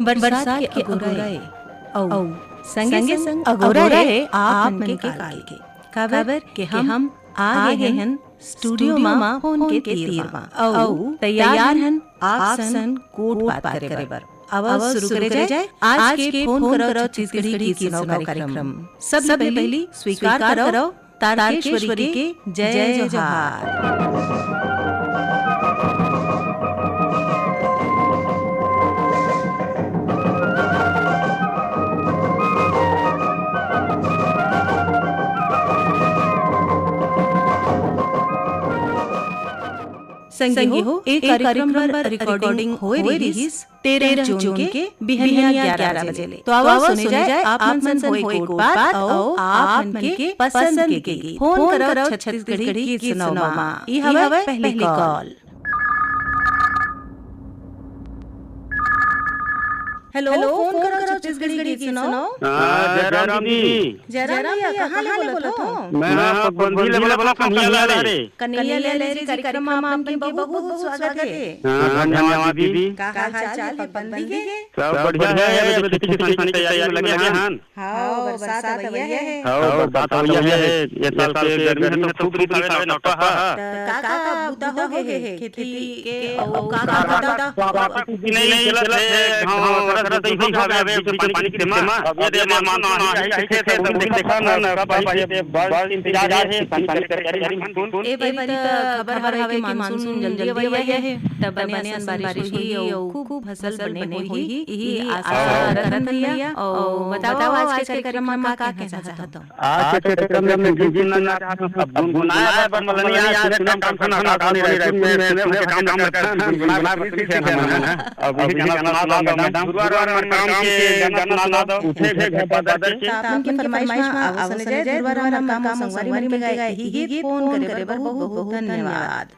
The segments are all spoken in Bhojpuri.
बरसात के अगोराए औ संगे संग अगोराए आप मन के काल के खबर के हम आ गए हन स्टूडियो मा फोन के तीर मा औ तैयार हन आप सन कोट बात करे बर अब शुरू करे जाए आज के फोन करो छत्तीसगढ़ी की सुनाओ कार्यक्रम। सबसे पहली स्वीकार करो तारकेश्वरी के जय जोहार। संगी हो एक कार्यक्रम पर रिकॉर्डिंग होए रहीस 13 जून के बिहनिया 11 बजे ले। तो आवाज सुने जाए आप मन होए कोट बात और आप मन के पसंद के गीत। फोन करो छत्तीसगढ़ी गीत सुनाओ मा। ई हवे पहली कॉल। हेलो फोन करो छत्तीसगढ़ी गीत सुनाओ। जयराम जी। जयराम भैया कहाँ ले बोलत हो? मैं बंदी ले बोला कन्हैया रे। कन्हैया ले जी कार्यक्रम में आपके बहुत बहुत स्वागत है। धन्यवाद दीदी। का हाल चाल है बंदी के? सब बढ़िया है। अभी देखिए किसान की तैयारी में लगे हैं। हां बरसात भैया है। हां बरसात भैया है। ये साल के गर्मी में खूब रीत आवे नौका है। का बुदा हो गए है खेती के और का बुदा नहीं चलत है। हां तरह से ही भावे पानी की सेमा अब ये मान है खेत है देखा ना भाई ये बड़ इंतजार है किसान की तैयारी में। ए भाई खबर हवे कि मानसून जल्दी आया है तब बनियान बारिश हुई और खूब फसल बने हुई यही आशा रखन भैया। और बताओ आज के कार्यक्रम में का कैसा चाहता हूं? आज के कार्यक्रम में गिन ना अब गुनाया है पर मलनी आज काम करना आने रहे में काम करना गुना भी ठीक है। अब ये गाना सुना मैडम गुरुवार काम के गाना सुना दो उठे घर दादा से आपन की फरमाइश में आवाज सुने जाए गुरुवार हम काम संगवारी में गए ही गीत फोन करे बर बहुत बहुत धन्यवाद।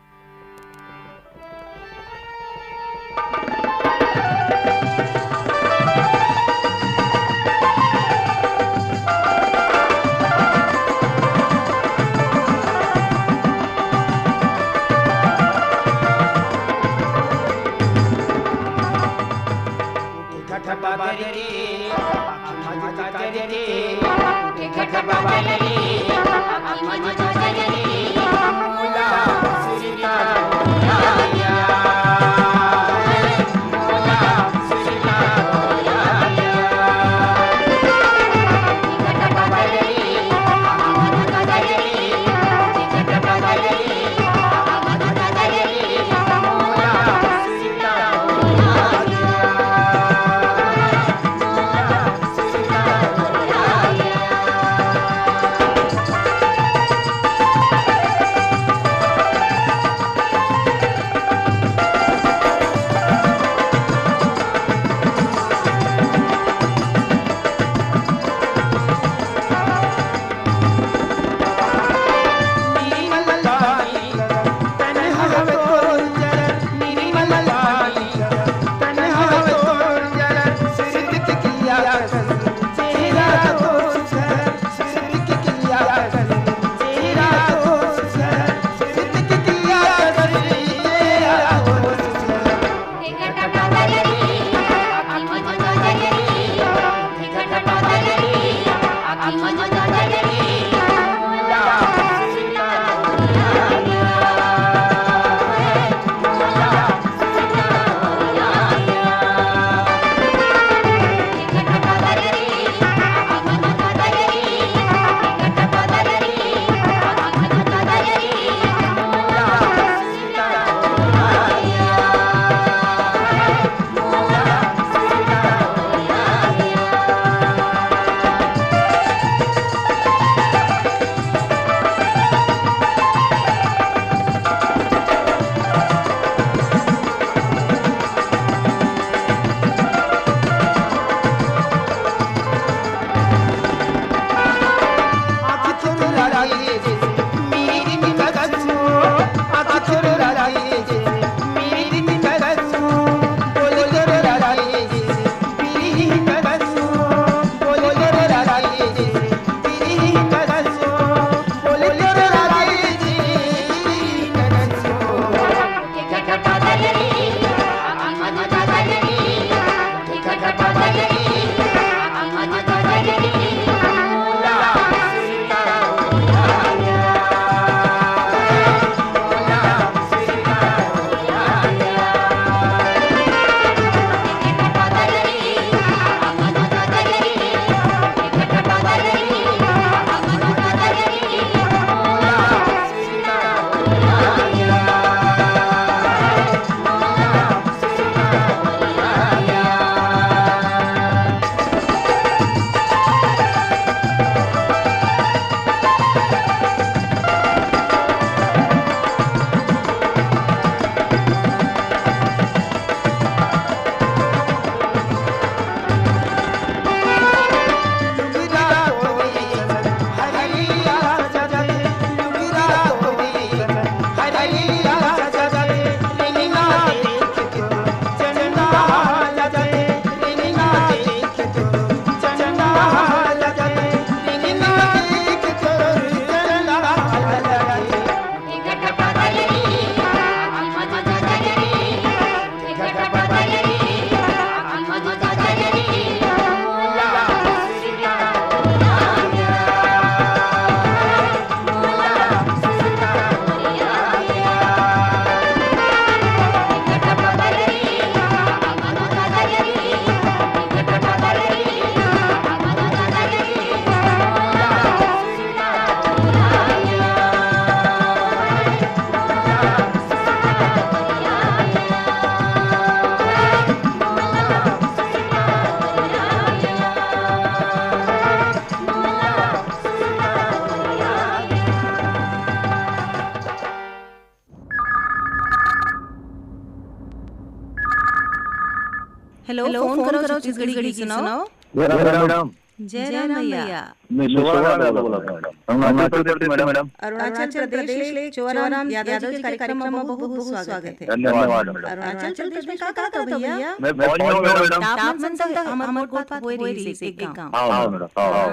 हेलो फोन करो छत्तीसगढ़ी की सुनाओ। मैडम जय राम भैया। मैं शिवराम बोला मैडम। अरुणाचल प्रदेश मैडम। अरुणाचल प्रदेश चोराराम यादव जी के कार्यक्रम में बहुत बहुत स्वागत है। धन्यवाद मैडम। अरुणाचल प्रदेश में का करत हो भैया? मैं फौज में हूं मैडम। तापमान तक हमर कोट होई रही से एक गांव। हां मैडम हां।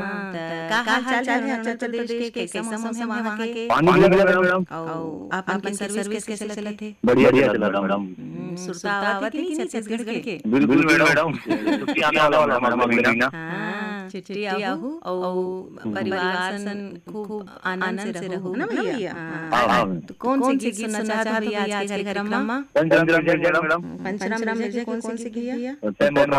का हाल चाल है अरुणाचल प्रदेश के कैसा मौसम है वहां के? पानी लग रहा है मैडम। और आपन के सर्विस कैसे चलत है? बढ़िया चल रहा मैडम। सुरता आवत है कि नहीं छत्तीसगढ़ के? बिल्कुल मैडम। छुट्टी आने वाला मैडम अगले महीना। चिट्ठी आहू और परिवार सन खूब आनंद से रहू ना भैया। तो कौन सी गीत सुनना चाहते हो भैया आज के कार्यक्रम में? पंचराम मैडम। पंचराम मिर्जा कौन सी गीत भैया? मैडम।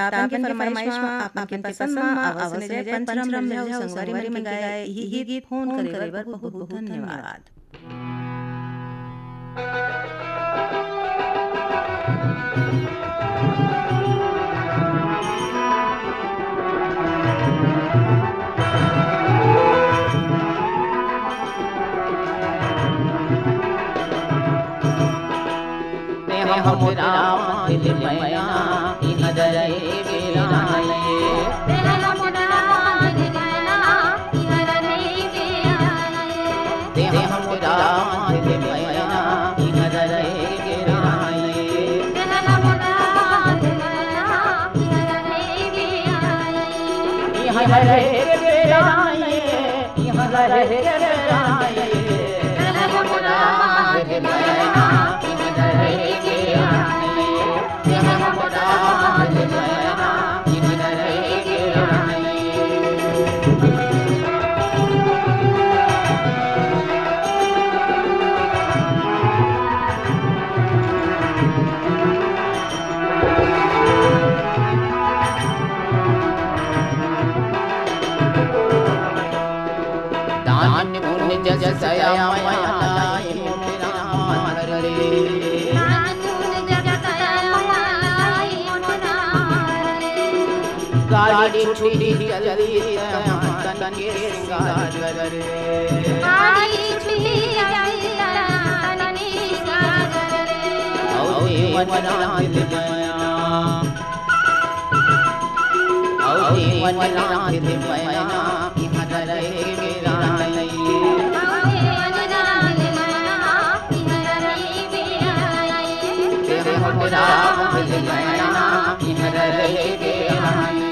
आपके फरमाइश में आपके पसंद में आवाज में जय पंचराम मिर्जा संगवारी में गाए यही गीत फोन करे बर बहुत बहुत धन्यवाद। हम राम दिल मैया इन जय गिराए तेरा हम राम दिल मैया इन जय गिराए तेरा हम राम दिल मैया इन जय गिराए तेरा हम राम दिल मैया इन जय गिराए यहां रहे गिराए यहां रहे गिराए तेरा हम राम दिल मैया जसया माया लाई मोरा मन रे नानून जसया माया लाई मोरा रे गाड़ी छुटी चली तन के सिंगार रे गाड़ी छुटी चली तन के सिंगार रे औ मना दिल माया औ मना दिल माया इधर रे गिराई राम दिल मैया इधर रहे गिराए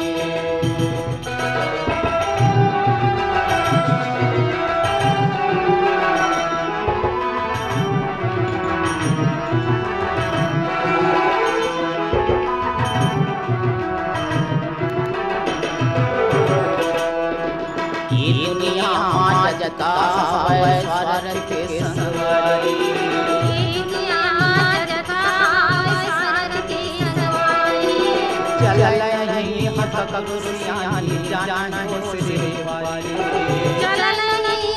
ये दुनिया जता है स्वार्थ के संगवारी कबुरियानी जानो से वाली चलल नहीं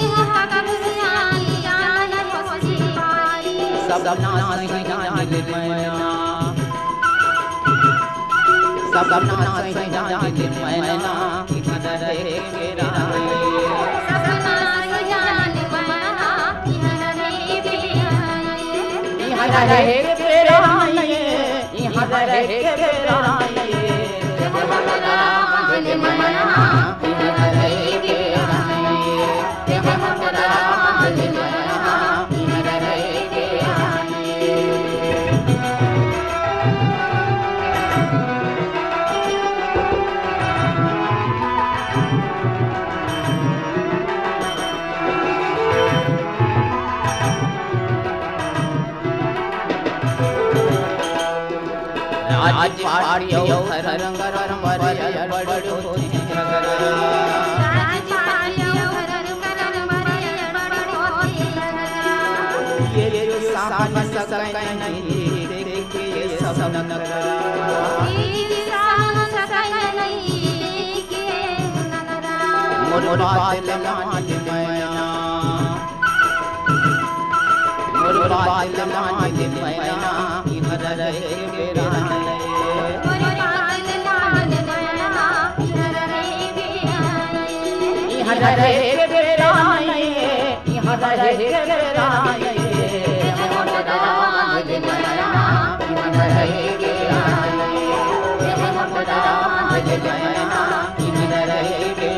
कबुरियानी जानो से वाली सब नाच जान दिल मैया सब नाच जान दिल मैया इधर रहे गिराए सब नाच जान मैया इधर रहे गिराए इधर रहे गिराए इधर रहे गिराए दिल मैया इधर रहे गिराए तेरा हम राम दिल मैया इधर रहे गिराए राज पाड़ियो हर रंग रंग मरिया बड़ो नगर राज पाड़ियो हर रंग रंग मरिया बड़ो नगर ये साथ सकै नहीं देखे ये सब नगर ये साथ सकै नहीं के नगर मोर बात मान मैया मोर बात मान मैया इधर रहे गिराए इधर रहे गिराए इधर रहे गिराए हम राम दिल मैया इधर रहे गिराए मिले मैना इंद्र के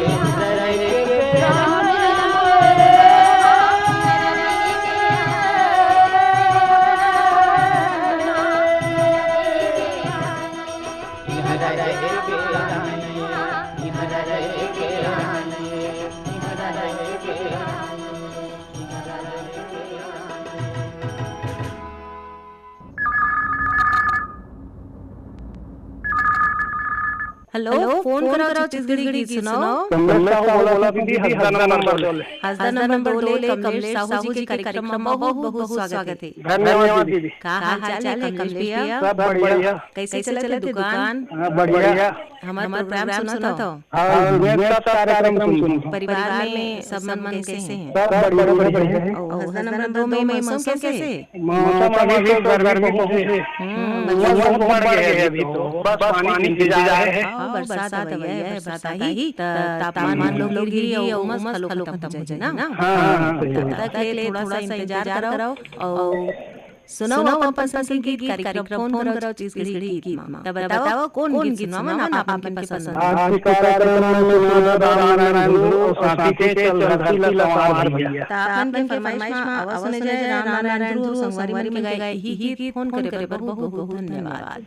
हेलो, फोन करो छत्तीसगढ़ी गीत सुनाओ। हसदा नंबर बोले कमलेश साहू जी के कार्यक्रम में बहुत बहुत स्वागत है। धन्यवाद दीदी। का हाल चाल है कमलेश भैया? सब बढ़िया। कैसे चलते दुकान? बढ़िया। हमारा प्रोग्राम सुना था। परिवार में सब मन कैसे हैं? हसदा नंबर 2 में मौसम कैसे है? मौसम अभी गर्मी बढ़ गया है अभी तो बस पानी गिर जा रहा है। बरसात है बरसात ही तापमान लोग गिरी और उमस खलो खत्म हो जाए ना। तब तक के थोड़ा सा इंतजार करो और सुनो अपन पसंद के गीत कार्यक्रम फोन करो छत्तीसगढ़ी गीत में। तब बताओ कौन गीत सुनाओ ना आपकी पसंद। आज के कार्यक्रम में साथी से चल धरती लसवार भैया। तापन के फरमाइश में आवाज सुने जाए राम नारायण ध्रुव संगवारी में गाए ही गीत फोन करे पर बहुत बहुत धन्यवाद।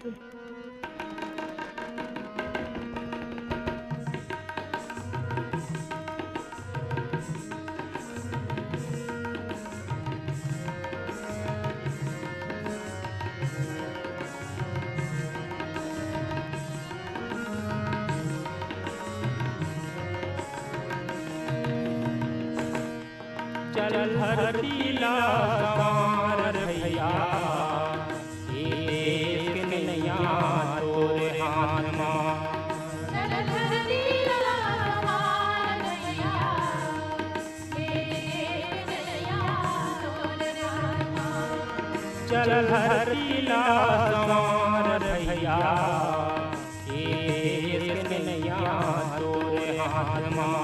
चल धरती लसवार भैया एक नैया तोरे हाथ में। चल धरती लसवार भैया एक नैया तोरे हाथ में। चल धरती लसवार भैया एक नैया तोरे हाथ में।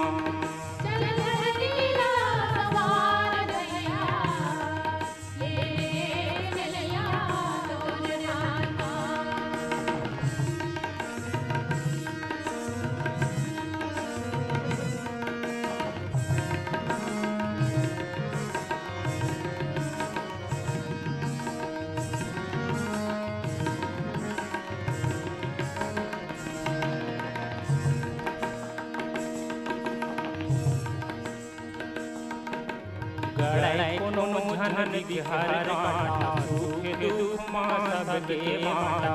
गड़ै कोनो झन बिहार काटा सुख दुख माँ सबके बाटा।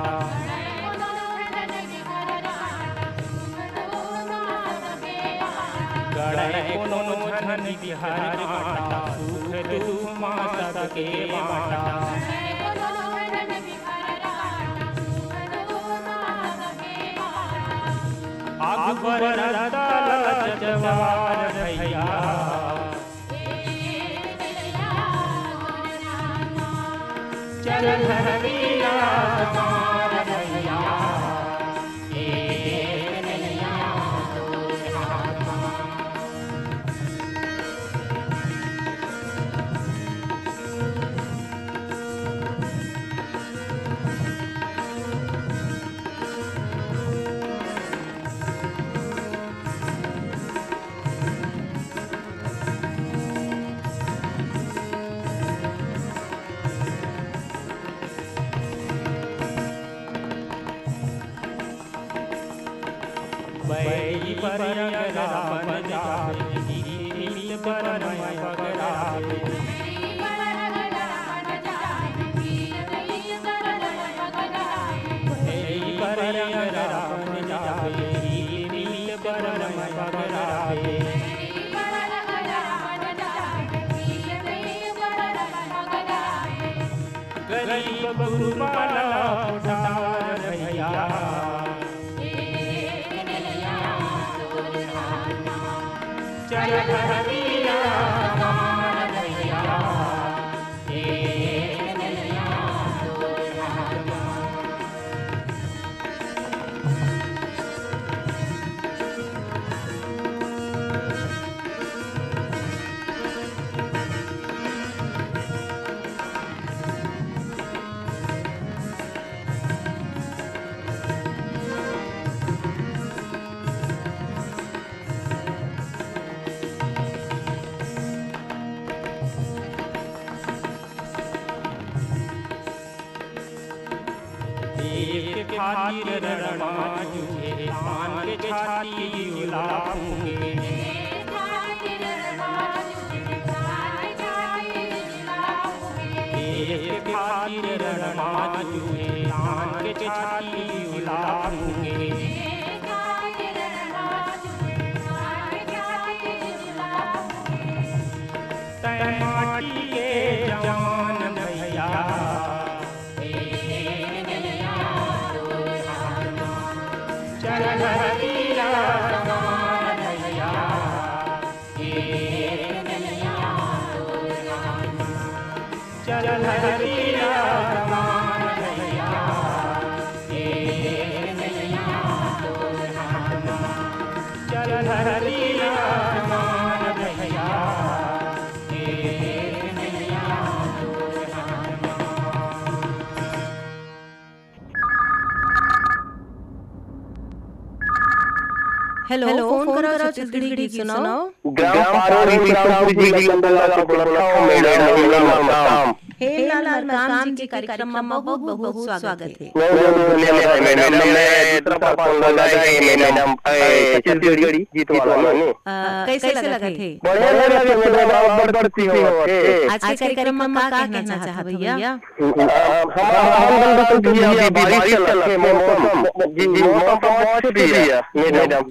गड़ै कोनो झन बिहार काटा सुख दुख माँ सबके बाटा। अकबर रतल जवार भैया चल धरती लसवार भैया एक नैया तोरे हाथ में। बैरी बरंग रावण जावे नील बरमय बगरावे। बैरी बरंग रावण जावे नील बरमय बगरावे। गरीब गुरुबाला उठार भैया चल धरती लसवार भैया एक नैया तोरे हाथ में। लापूंगे देश के खातिर रणमाजूहे तान के छाती लापूंगे तय माटी के जवान भैया चल हरिया रमान भैया चल हरिया रमान भैया चल हरिया रमान भैया हेलो फोन करो छत्तीसगढ़ी गीत सुनाओ ग्राम पारोरी रामपुर जी की गंगा का बोलता हूं मैडम नमस्कार हे लाल मरकाम जी के कार्यक्रम में बहुत बहुत स्वागत है मैडम मैं दूसरा पास लगा है मैडम छत्तीसगढ़ी गीत वाला ने कैसे लगा थे बढ़िया लगे मैडम आप बढ़ती हो आज के कार्यक्रम में क्या कहना चाहते भैया हम तो भैया बारिश चल के मौसम जी मौसम बहुत सही है मैडम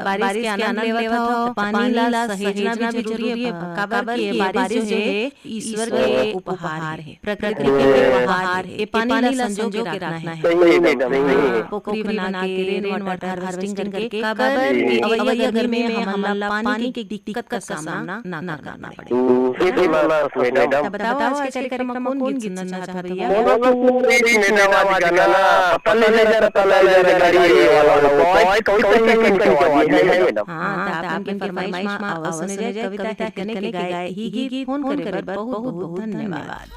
बारिश के आनंद लेवत हो पानी ला सहेजना भी जरूरी है काबर की बारिश जो है ईश्वर के उपहार है प्रकृति के उपहार है ये पानी ला संजो के रखना है सही मैडम पोखरी बना के रेन वाटर हार्वेस्टिंग करके काबर की अवैया गर्मी में हमला पानी की दिक्कत का सामना ना करना पड़े सही बात मैडम बताओ आज के कार्यक्रम में कौन गीत सुनना चाहता भैया मैडम आज गाना पता ले जा गाड़ी वाला कोई मैडम हाँ आपकी फरमाइश में आवाज सुने जाए कविता कहने के गाए ही गीत फोन करे बहुत बहुत धन्यवाद।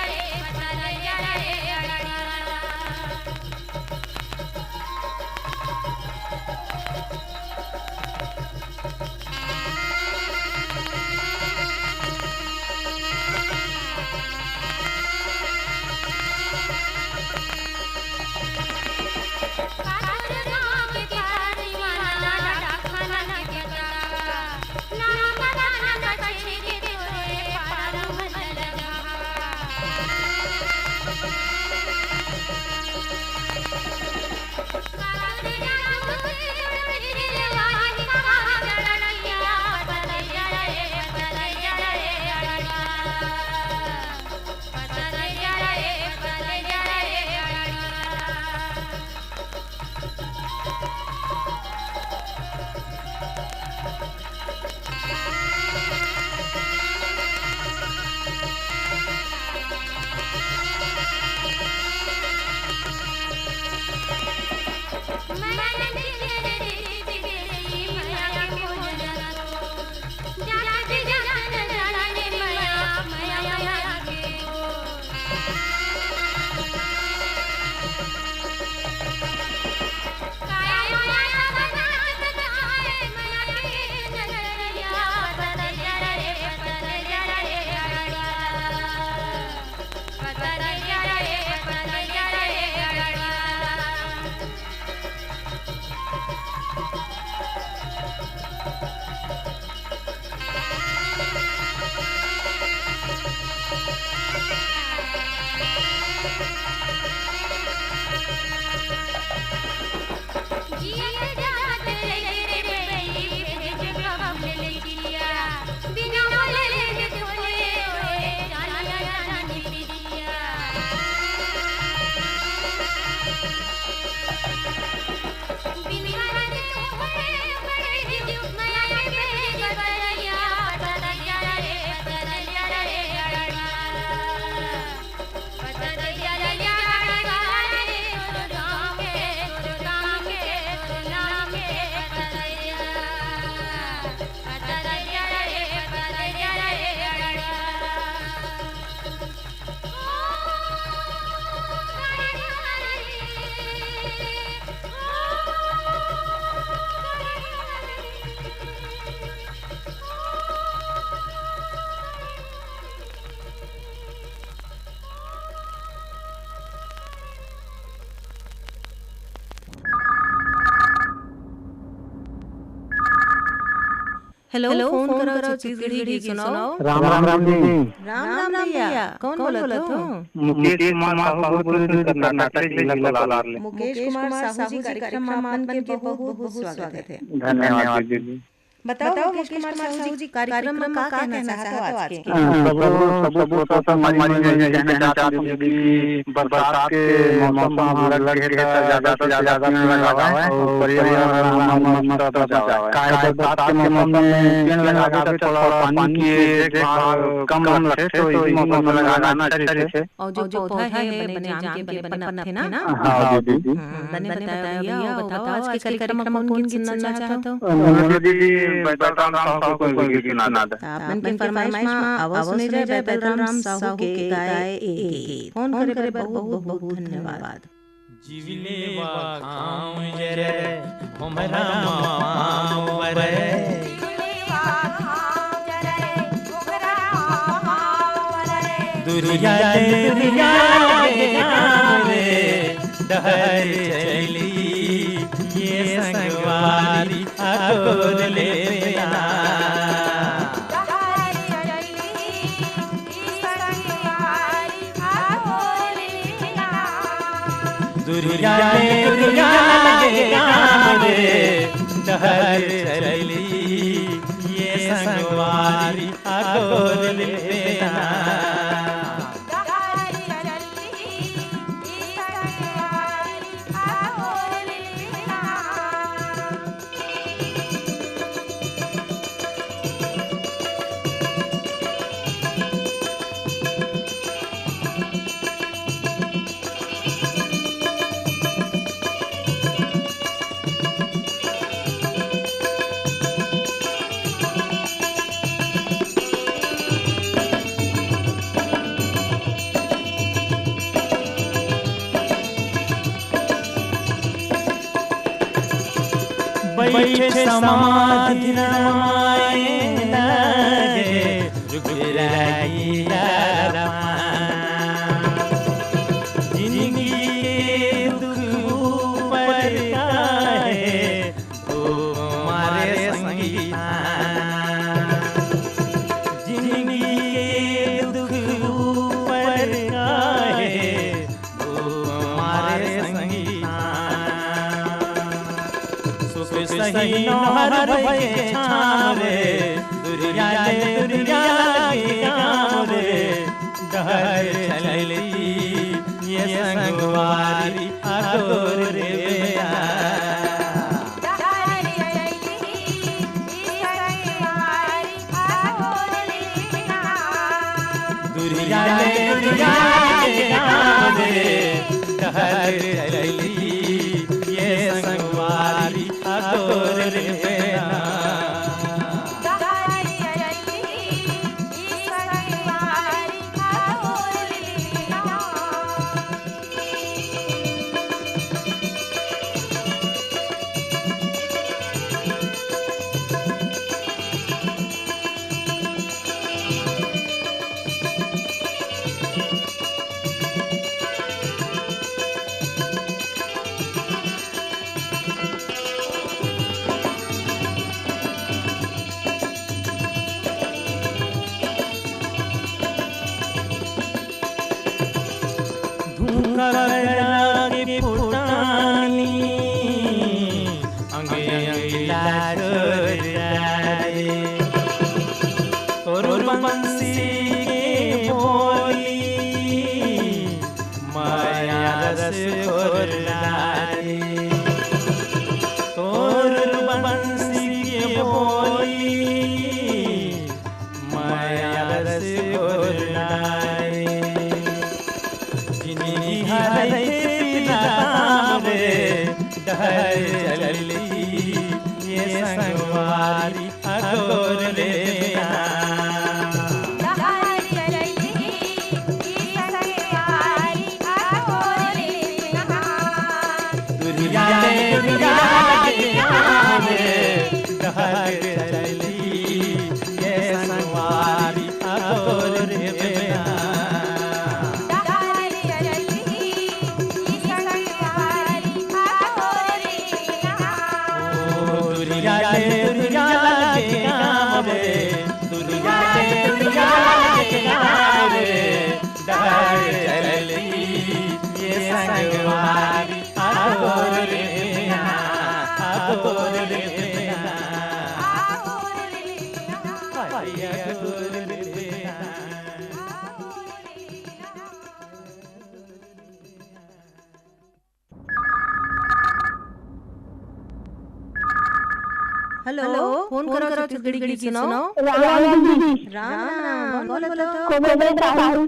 Yeah. हेलो, फोन करो छत्तीसगढ़ी गीत सुनाओ। राम राम राम जी। राम राम भैया, कौन बोलत हो? मुकेश कुमार साहू कर्नाटक जिला कोलार ले। मुकेश कुमार साहू जी कार्यक्रम में आपन के बहुत बहुत स्वागत है। धन्यवाद जी। बताओ मुकेश कुमार साहू जी कार्यक्रम में का कहना चाहते हो आज के? सब श्रोता समाज में कहना चाहता हूँ कि बरसात के मौसम में लग के ज्यादा से ज्यादा पेड़ लगावे और पर्यावरण मस्त बचावे। काहे बरसात के मौसम में पेड़ लगावे तो थोड़ा पानी की देखभाल कम रखे तो इस मौसम में लगाना अच्छे से। और जो पौधा है बने जाम के बने थे ना? हाँ जी जी। मैंने बताया भैया, बताओ आज के कार्यक्रम में कौन गीत सुनना चाहते हो? बैतराम साहू को कोई गीत सुना दे। आपन के फरमाइश में आवाज सुने जाए बैतराम साहू के गाए एक गीत। फोन करे बहुत बहुत धन्यवाद। जीवले वाखाम जरे हमरा माम वरे दुरिया दुरिया रे डहर चली ये संगवारी आगोद ले ना दुरिया दुरिया रे डहर चली ये संगवारी आगोद ले ना बैठे समाधि रमाए लगे जुगराई जिंदगी के दुख पर है वो हमारे संगीता जिंदगी के दुख पर है वो हमारे संगीता सही नहर भई छाम रे दुरिया दुरिया रे डहर चली ये संगवारी आगोर रे दुरिया दुरिया रे डहर चली ये संगवारी आगोर रे के फुटानी अंगे अंगे लाज तोर बंसी के बोली माया रस और लारी तोर बंसी के बोली माया रस और लारी जिनी हरे पिता रे डहर चली ये संगवारी आगोर रे दुरिया दुरिया डहर चली ये संगवारी आगोर रे दुरिया दुरिया गोर रे बेना भैया गोर रे बेना हेलो फोन करो गड़ी सुनाओ राम बोलो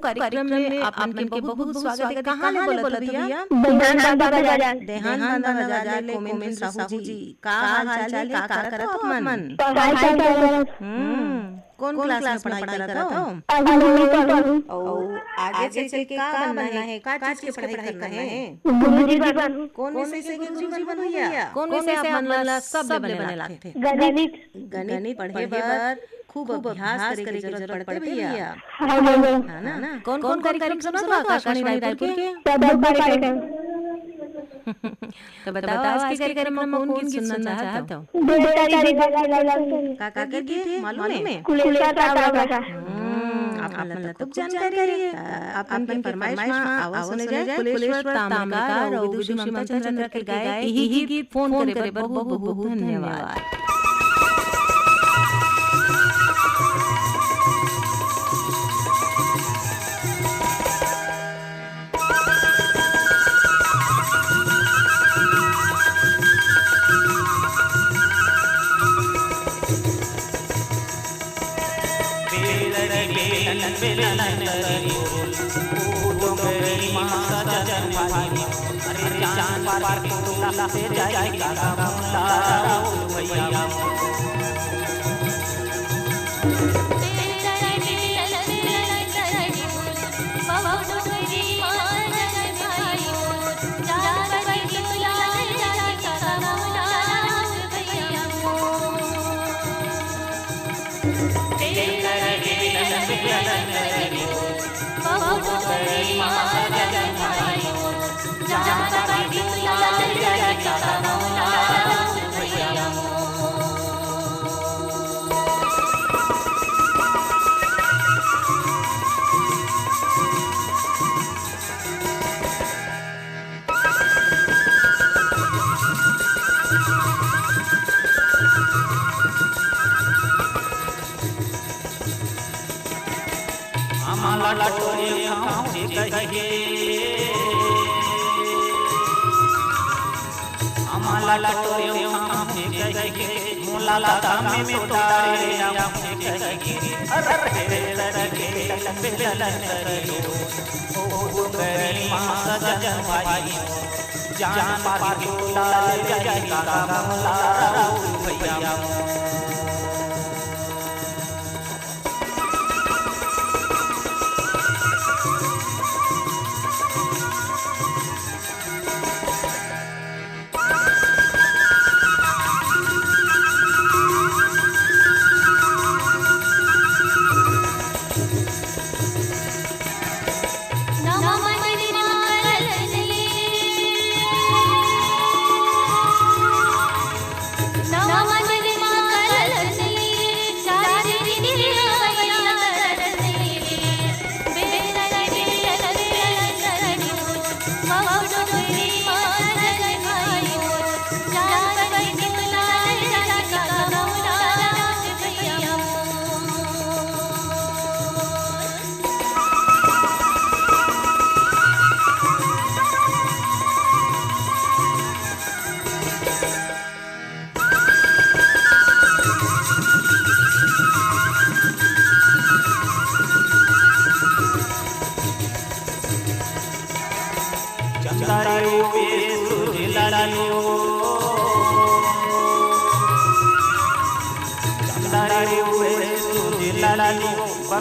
कार्यक्रम में आपके बहुत स्वागत है। कहाँ ले बोलत भैया? देहान बांधा बाजार ले कोमेन साहू जी का हाल चाल है? का करत हो मन? कौन क्लास में पढ़ाई करत हो? और आगे चल के क्या बनना है? का चीज की पढ़ाई करना है? कौन विषय से गुरुजी बन भैया? कौन विषय आप मन सब बने लागथे? गणित पढ़े बर खूब अभ्यास करे की जरूरत पड़ते भैया, है ना? कौन कौन कार्यक्रम सुना तो आकाशवाणी रायपुर के? तो बताओ आज के कार्यक्रम में कौन गीत सुनना चाहते हो? काका के गीत मालूम है? आप मन तो जानकारी है। आप अपन फरमाइश में आवाज सुने जाए कुलेश्वर ताम्रकार और विदुषी ममता चंद्र के गाए यही गीत फोन करे बहुत बहुत धन्यवाद।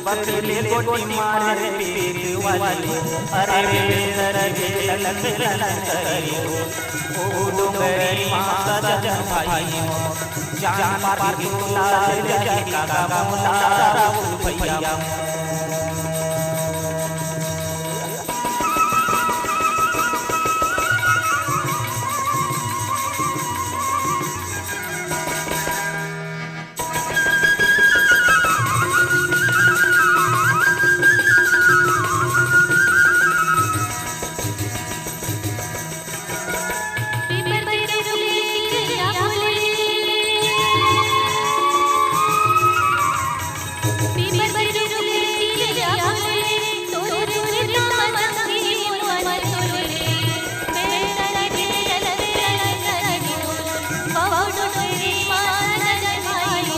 बकरी गोटी मारे पीर वाली अरे मेरा गे ललकरी ओ डोंगरी माता जन भाई जान पार के लाल जाके काका मुला भैया पीपर पे डुले क्या बोले डोगरी माता जमाई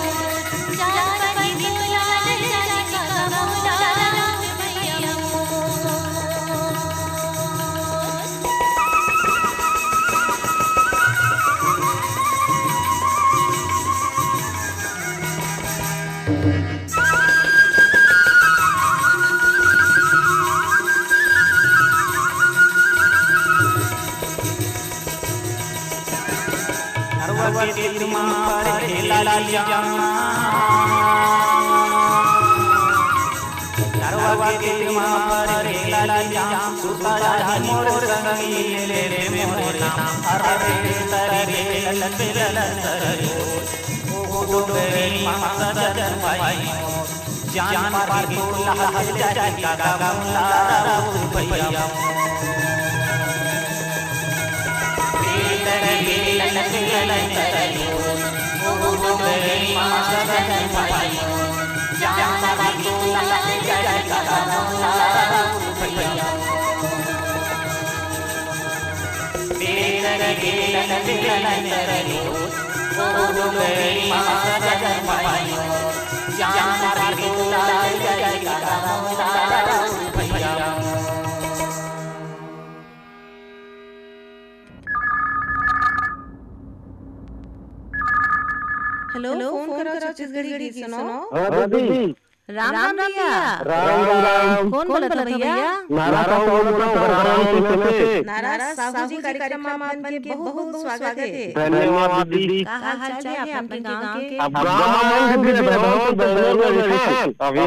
जान पर दुलार जाने का मौला भैया जान पर दुलार जाने का मौला भैया हेलो, फोन करो छत्तीसगढ़ी गीत सुनो। राम राम भैया। राम कौन बोला था भैया? नारा साहू जी कार्यक्रम में आपके बहुत स्वागत है। धन्यवाद दीदी। क्या हाल चाल है आपके गांव के? अब गांव में बहुत बदलाव अभी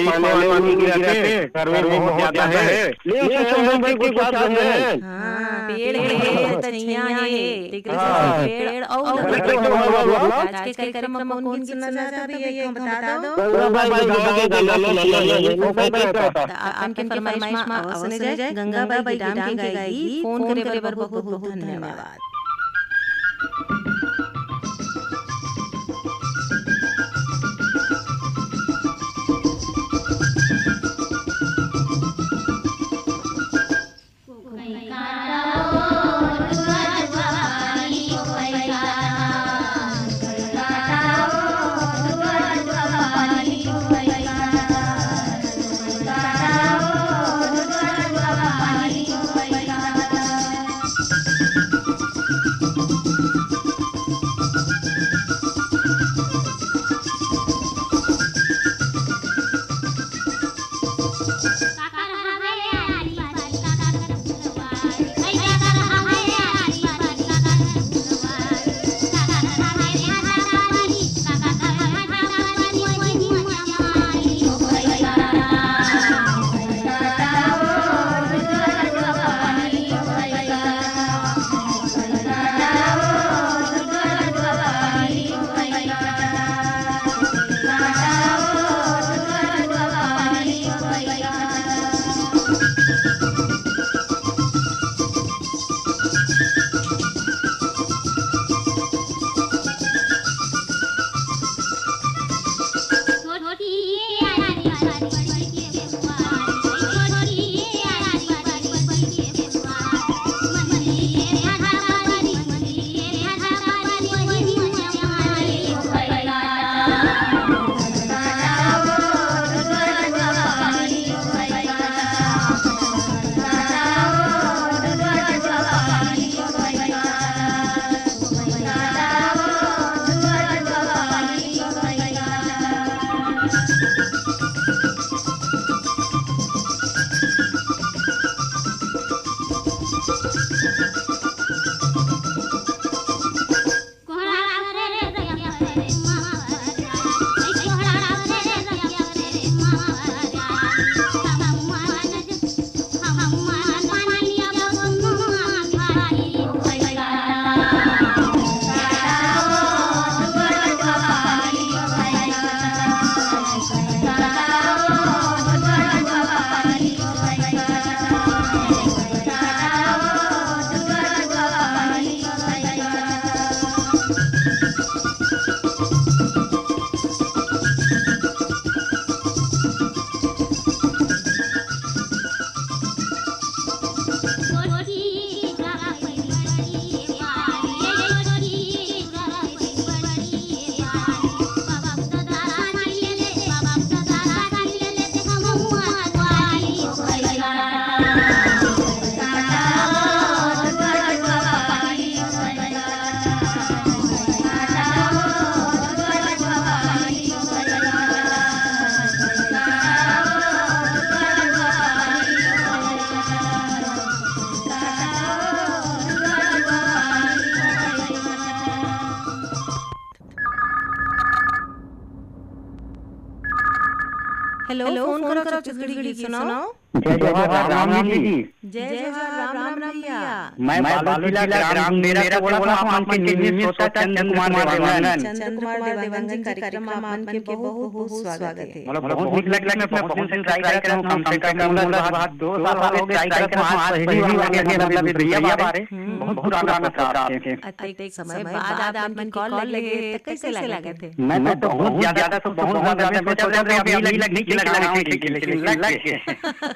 पानी वानी गिरते सर्वे में हो जाता है लेकिन संबंध की कुछ बात है। हाँ, पेड़ है तनिया है टिकरी से पेड़ और आज के कार्यक्रम में कौन गीत सुनना चाहता है ये बता दो। आपके फरमाइश में सुने जाए गंगाबाई डाम की गाएगी। फोन करे पर बहुत बहुत धन्यवाद। हेलो, फोन करो छत्तीसगढ़ी गीत सुनाओ। जय जवाहर राम जी। जय जवाहर राम भैया। मैं बालू जिला ग्राम मेरा बोला हूँ आपके निर्मित श्रोता चंद्र कुमार देवांगन। चंद्र कुमार देवांगन जी कार्यक्रम में आपके बहुत बहुत स्वागत है। मतलब बहुत नीक लगा। मैं बहुत दिन ट्राई कर रहा हूँ, कम से कम 2 साल हो गए ट्राई कर रहा हूँ। आज पहली बार मतलब भैया बारे बहुत पुराना था आपके। एक समय बाद आपके कॉल लगे तो कैसे लगे थे? मैं तो बहुत ज्यादा सोचा था अभी नहीं लगा रहा हूँ, लेकिन लग गए।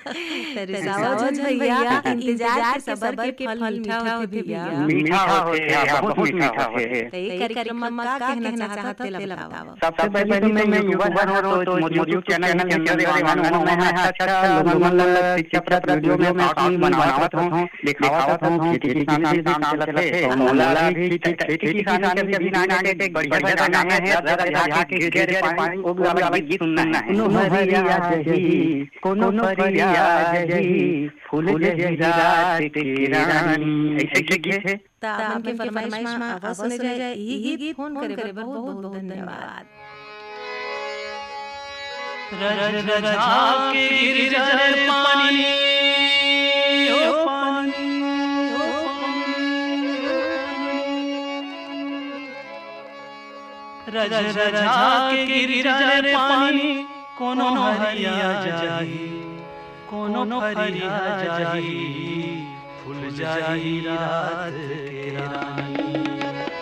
रिजावत भैया इंतजार के सबर के फल मीठा होते भैया। मीठा होते हैं, बहुत मीठा होते हैं। तो ये कार्यक्रम में क्या कहना चाहता थे बताओ। सबसे पहले तो मैं युवा हूँ तो यूट्यूब चैनल में चंद्र देवांगन हूँ। मैं अच्छा लोगों शिक्षा प्रद वीडियो में कार्टून बनावत हूँ, दिखावत हूँ। खेती किसानी भी काम चलते हैं। मोला भी खेती किसानी के भी नाम के एक बढ़िया गाना है। जरा के गिर पानी वो वाला गीत सुनना है। कोनो हरिया जही कोनो फरिया जही फूल जही रात की रानी, ऐसे गीत है। तो आपन के फरमाइश में आवाज सुने जाए यही गीत फोन करे बहुत बहुत धन्यवाद। रज रजा के गिर जाए पानी ओ पानी ओ पानी। रज रजा के गिर जाए पानी कोनो हरिया जाही कोनो फरिया जाही फूल जाही रात के रानी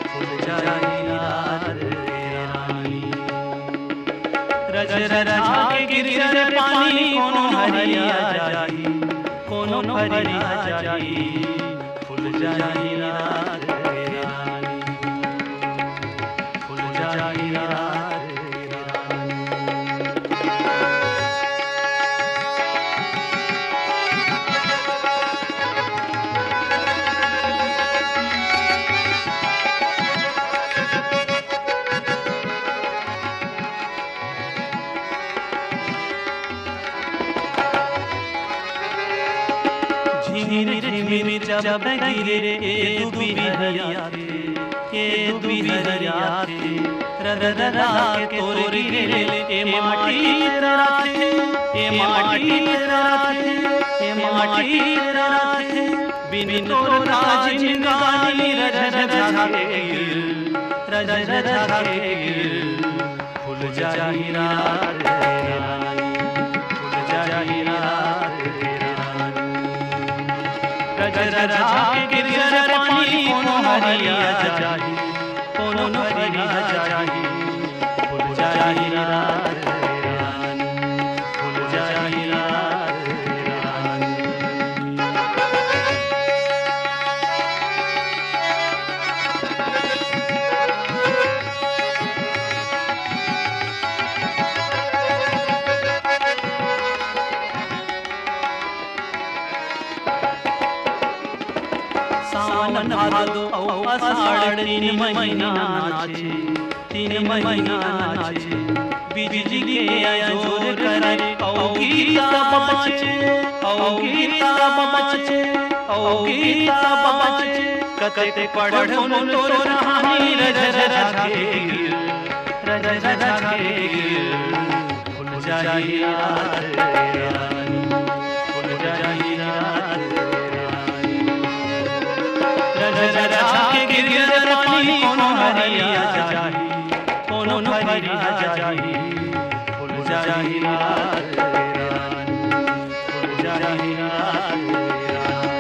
फूल जाही रात के रानी। रज रजा के गिर जाए पानी कोनो हरिया जाही कोनो फरिया जाही फूल जाही रात के रानी फूल जाही रात के रानी। झिमिर जब गिरे ए दुबिहरिया थे रररा के तोरी रे ए माटी तेरा थे ए माटी तेरा थे ए माटी तेरा थे बिन तोरा जिंदगानी रररा के फूल जाही रात रानी फूल जाही रात रजा के गिर जाए पानी कोनो हरिया जाही कोनो फरिया जाही फूल जाही रात रानी फूल जाही रात रानी। सावन भादो आषाढ़ 3 महीना नाचे 3 महीना नाचे बिजली के जोर करे औ गीता बचे औ गीता बचे औ गीता बचे कते पढ़ो तोर कहानी रज रजा के फूल जाही रात रानी फूल जाही रात रजा के गिर जाए पानी कोनो हरिया जाही कोनो फरिया जाही फूल जाही रात रानी फूल जाही रात रानी।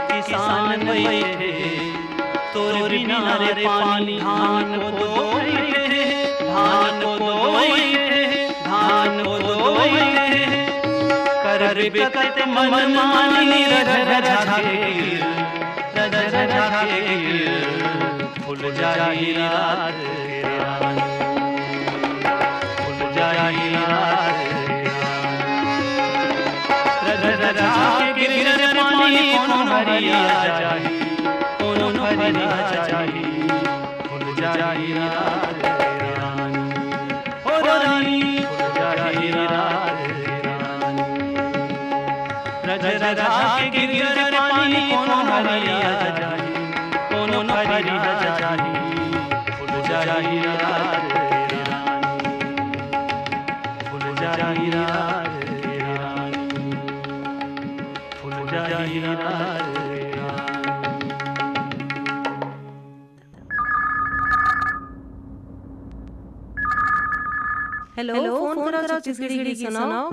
किसान बैठे तोर बिना रे पानी धान को दोइते धान को दोइते कर बेकत मन मानी रजा के फूल जाही रात रानी फूल जाही रात रजा के गिर जाए पानी कोनो हरिया जाही फरिया चाही खुल जाई रात रे रानी हो रानी खुल जाई रात रे रानी रज रजा के गिर पानी कोनो हरिया चाही कोनो फरिया चाही खुल जाई रात रे रानी खुल जाई रात रे रानी खुल जाई रात रे रानी। हेलो, फोन करो छत्तीसगढ़ी की सुनाओ।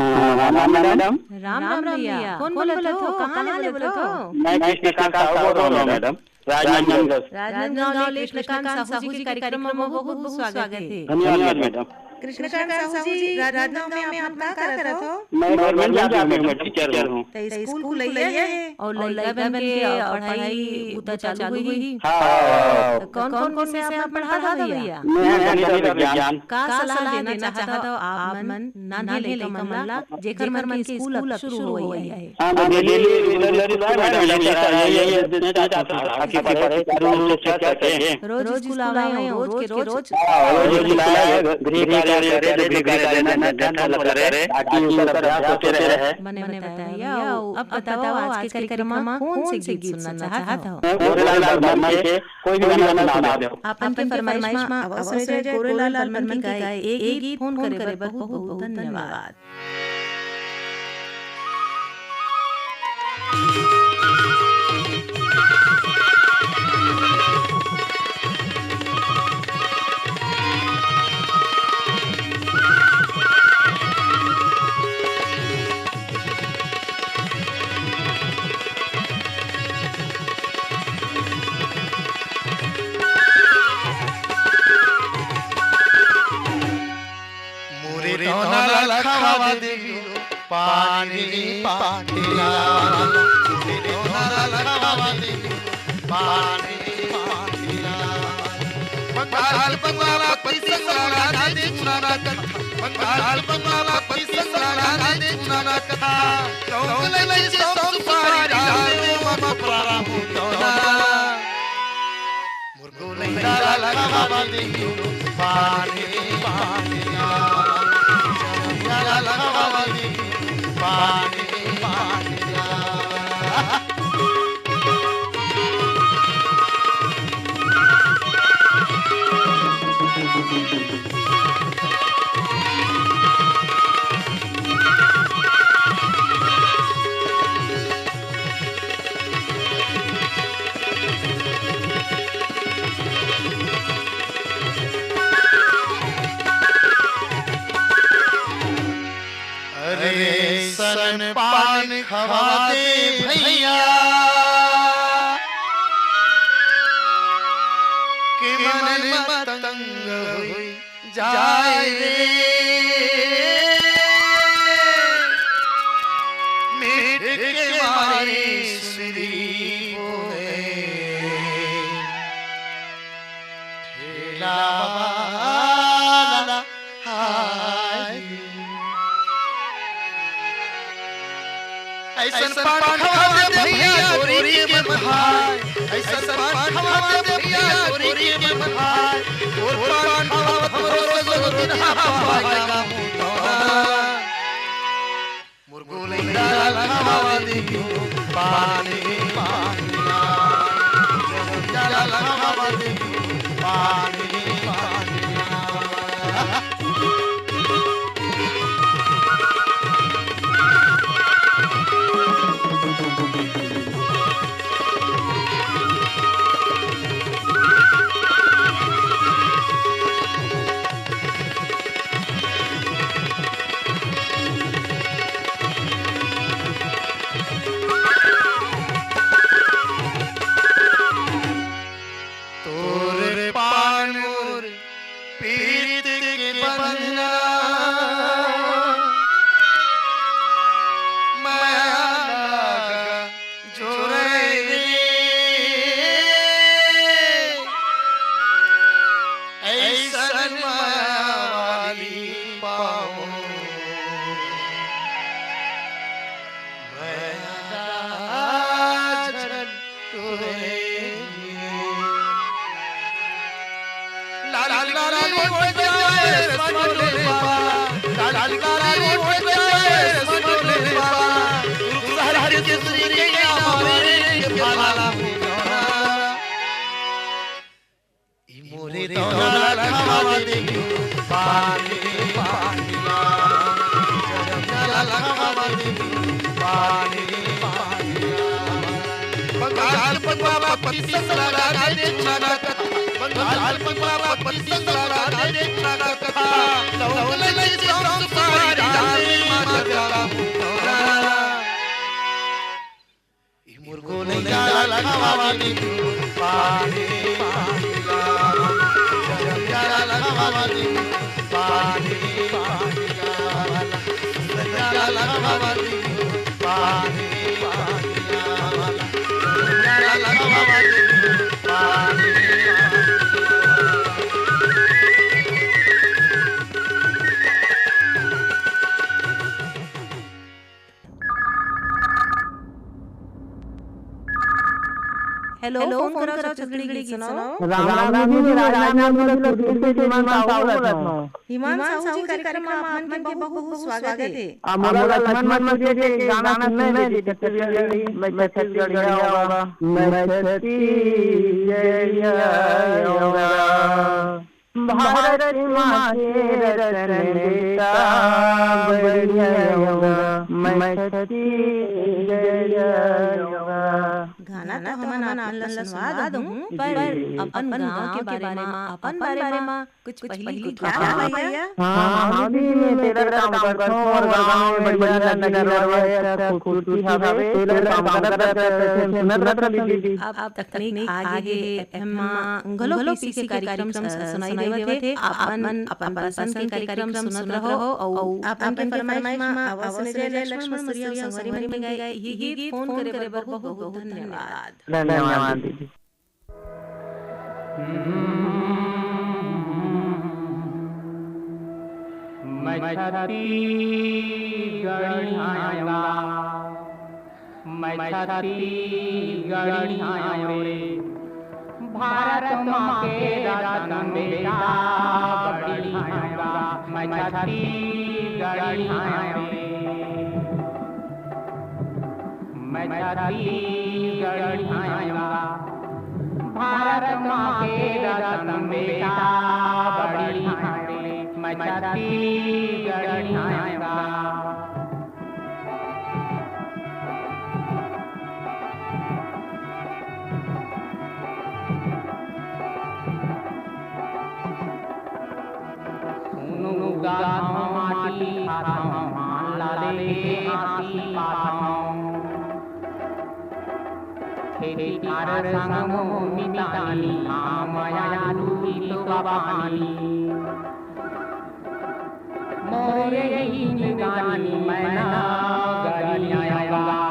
मैडम राम राम भैया, कौन बोले हो? कहाँ ले बोले हो? मैं कृष्णकांत साहू बोल रहा हूँ मैडम, राजनांदगांव। राजनांदगांव ले कृष्णकांत साहू जी के कार्यक्रम में बहुत बहुत स्वागत है। धन्यवाद मैडम। कृष्णकांत साहू जी, राजनांदगांव में आप क्या करत हो? मैं गवर्नमेंट जॉब में टीचर हूँ। तो स्कूल खुलैया है और लड़का बन के पढ़ाई उता चालू हुई। हाँ, कौन कौन से आप पढ़ा दो भैया? मैं गणित और विज्ञान। का सलाह देना चाहता हो आप मन नाने लेका मनला जेकर मन के स्कूल अब शुरू हो गई है। हाँ, डेली रेगुलर मैडम ये देना चाहता हूँ आपके पढ़े रोज से रोज स्कूल आवे रोज के रोज रोज लाए गृह कार्य करे मने बताइए। अब बताओ आज के कार्यक्रम में कौन से गीत सुनना चाहता हो? कोई भी गाना सुना दो। अपन के फरमाइश में अवसर है गोरेलाल बर्मन की गाए एक गीत फोन करे बहुत बहुत धन्यवाद। खावा देवी पानी पाटिला तेरे नाला खावा देवी पानी पाटिला बंगाल बंगाला पैसंगाला दे गुनाना कथा बंगाल बंगाला पैसंगाला दे गुनाना कथा चौगले ले सब सारी डाले मम प्रारा मुतोना मुर्गोले नाला खावा देवी पानी पाटिला पानी पाटिला। सन पान खवा दे भैया कि मन मतंग हुई जाए रे मीठ के मारे सुरी बोले ठेला वाला हाय ऐसन पान खवा दे भैया गोरी के बहाय ऐसन पान खवा दे भैया गोरी के बहाय और पान खवा हमरो सगो दिन पाएगा मुतोना मुर्गो लेला खवा दे पानी पानिया जला खवा दे पानी पानिया। हवानी पानी बंगाल पंजाब पति ससुराला रे छाना कथा बंगाल पंजाब पति ससुराला रे छाना कथा लौले ले संसारी रानी माता ई मुर्गो ने जाला हवानी पानी जाला हवानी पानी जाला हवानी पानी हेलो फोन करो छतड़ी गीत सुनाओ। राम राम जी राजनाम में ईमान साहू बोलत नो। ईमान साहू जी कार्यक्रम में आपन के बहुत स्वागत है। मोला लक्ष्मण मन के गाना सुनने में छत्तीसगढ़ी मैं छत्तीसगढ़िया होगा मैं छत्तीसगढ़िया भारत माँ के रतन बेटा बढ़िया होगा मैं छत्तीसगढ़िया होगा। गाना तो हम आपन सुनवा दूं पर अपन गांव के बारे में अपन बारे में कुछ पहली क्या है भैया? हां भी मैं तेरा काम करता हूं और गांव में बढ़िया नदी नरवा है खूबसूरती हवे तेरा काम करता सुनत दीदी। अब तकनीक आगे एफएम गलो पीसी के कार्यक्रम सुनाई देवत है। अपन पसंद के कार्यक्रम सुनत रहो और अपन के फरमाइश में आवाज सुने ले लक्ष्मण सूर्या संगवारी में गए ही फोन करे बहुत बहुत धन्यवाद। धन्यवाद दीदी। मैं छत्तीसगढ़ी आऊंगा मैं छत्तीसगढ़ी आऊं रे भारत माँ के रतन बेटा बड़ी आऊंगा मैं छत्तीसगढ़ी आऊं रे मैं छत्तीसगढ़ी आऊंगा भारत माँ के रतन बेटा बड़ी आऊं रे मैं छत्तीसगढ़ी आऊंगा। माटी खाताऊं मान लाले हाथी पाताऊं खेती कार संगो मितानी माया लूटी तो पानी मोरे ही निगानी मैना गड़ी आऊंगा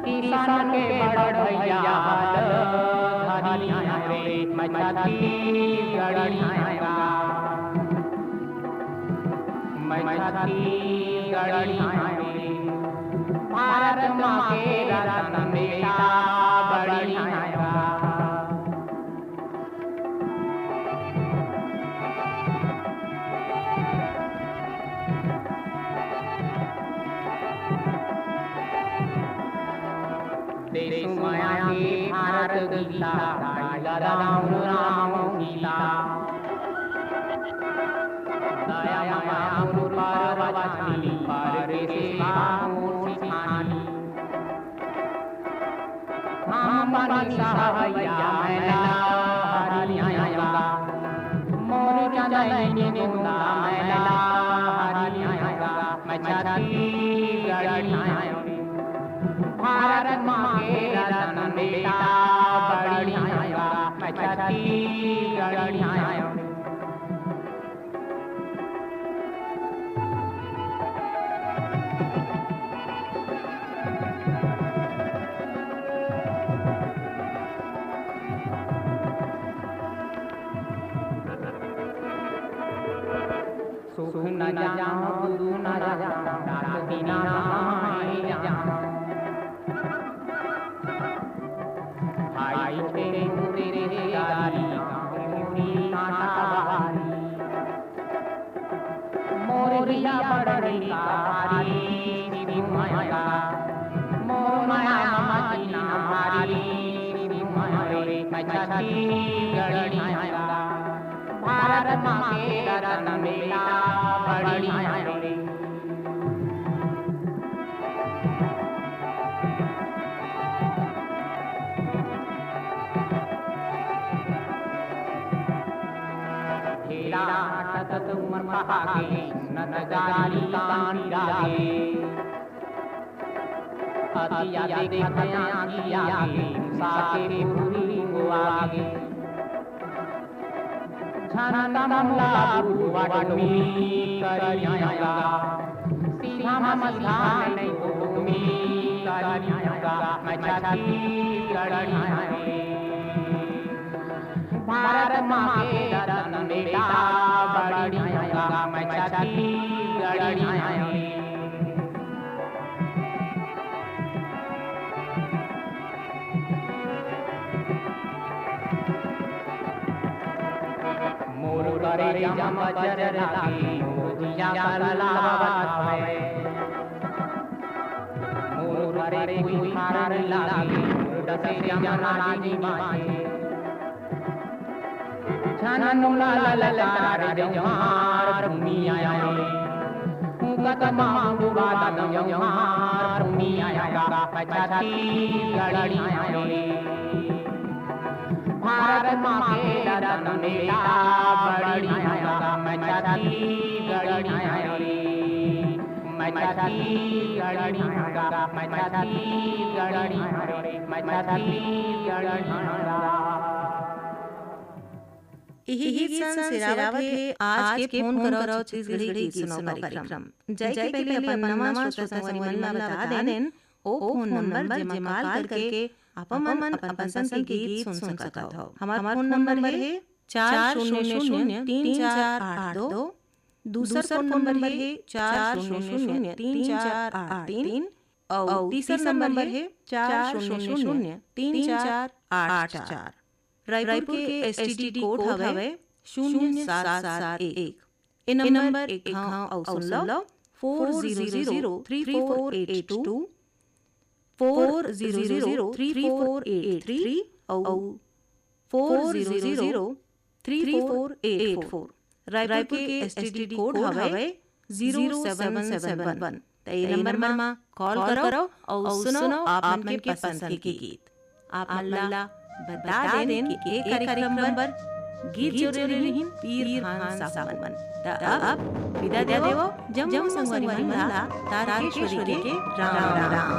किसान के बड़ भैया धरी आऊं रे मैं छत्तीसगढ़ी आऊंगा मैं छत्तीसगढ़ी आऊं रे भारत माँ के रतन बेटा बड़ी आऊंगा। देश माया के भारत गीता राम राम गीता दया माया गुरु पार्वती पर के सेवा मूर्ति खानी हम बनी सहैया मैना हरि आऊंगा मोर जननी गुंदा मैना हरि आऊंगा मैं छत्तीसगढ़ी आऊं रे भारत माँ के रतन बेटा बड़ी आऊंगा मैं छत्तीसगढ़ी आऊं रे। सुख न जानो दू न जानो रात बिना माई जानो भाई तेरे तेरे गारी मुनी कांटा बारी मोरिया बड़ड़ी कारी दीदी माया मोर माया मची ना मारी दीदी माया रे मैं छत्तीसगढ़ी आऊंगा भारत माँ के रतन बेटा बड़ी आऊं रे हेरा नाटक उमर पहागे नत गाली कानी रागे अतिया देखते आगे आगे साके पूरी को आगे छाना मामला बुवाडमी करियागा सीधा मसला नहीं घूमी करियागा मैं छाती लड़ाई भारत माँ के रतन बेटा बड़ियागा मैं छाती लड़ाई मोर करे जम बजर लागी मोदिया कलावत है मोर करे कोई हार लागी डसे जमनानी बाजे छाननु ललकार जमार दुनिया आए मुकत मांगू बात जमार दुनिया आया पछाती लड़ी आए भारत माँ के रतन बेटा बड़ियागा मैं छाती लड़ी मैं छाती लड़ियागा मैं छाती लड़ी मैं छाती लड़ियागा। यही गीत सन सिरावत है आज के फोन करो छत्तीसगढ़ी गीत सुनो कार्यक्रम। जय के पहले अपन नवा श्रोता संगवारी मन बता देन ओ फोन नंबर जमा कॉल करके अपन अपन पसंद के गीत सुन सकत हो। हमारा फोन नंबर है 40034882, दूसरा फोन नंबर है 40034883 और तीसरा नंबर है 40034884। रायपुर के एसटीडी कोड हवे 0771। इन नंबर एक हाँ और सुन लो 40034882, 40034883 और 40034884। रायपुर के एसटीडी कोड हवे 0771। ये नंबर में कॉल करो और सुनो आप मन के पसंद के गीत। आप अल्लाह बता दें कि एक कार्यक्रम पर गीत जोड़े रही पीर खान साहब मन। अब विदा दे देवो जम्मू संगवारी मंडला तारकेश्वरी के राम राम।